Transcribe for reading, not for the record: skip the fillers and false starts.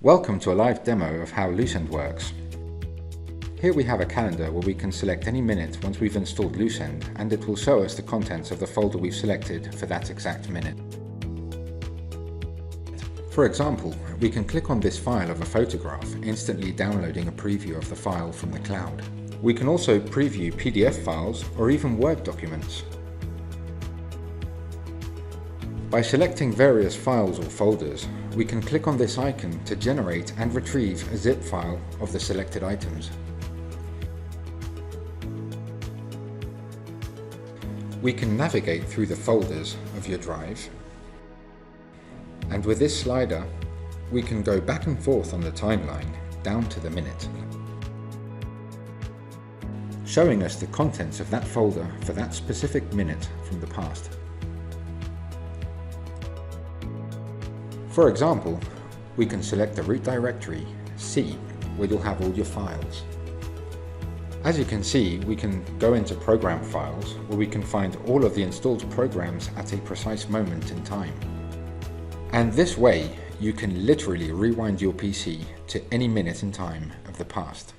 Welcome to a live demo of how Loozend works. Here we have a calendar where we can select any minute once we've installed Loozend, and it will show us the contents of the folder we've selected for that exact minute. For example, we can click on this file of a photograph, instantly downloading a preview of the file from the cloud. We can also preview PDF files or even Word documents. By selecting various files or folders, we can click on this icon to generate and retrieve a zip file of the selected items. We can navigate through the folders of your drive, and with this slider, we can go back and forth on the timeline down to the minute, showing us the contents of that folder for that specific minute from the past. For example, we can select the root directory, C, where you'll have all your files. As you can see, we can go into program files, where we can find all of the installed programs at a precise moment in time. And this way, you can literally rewind your PC to any minute in time of the past.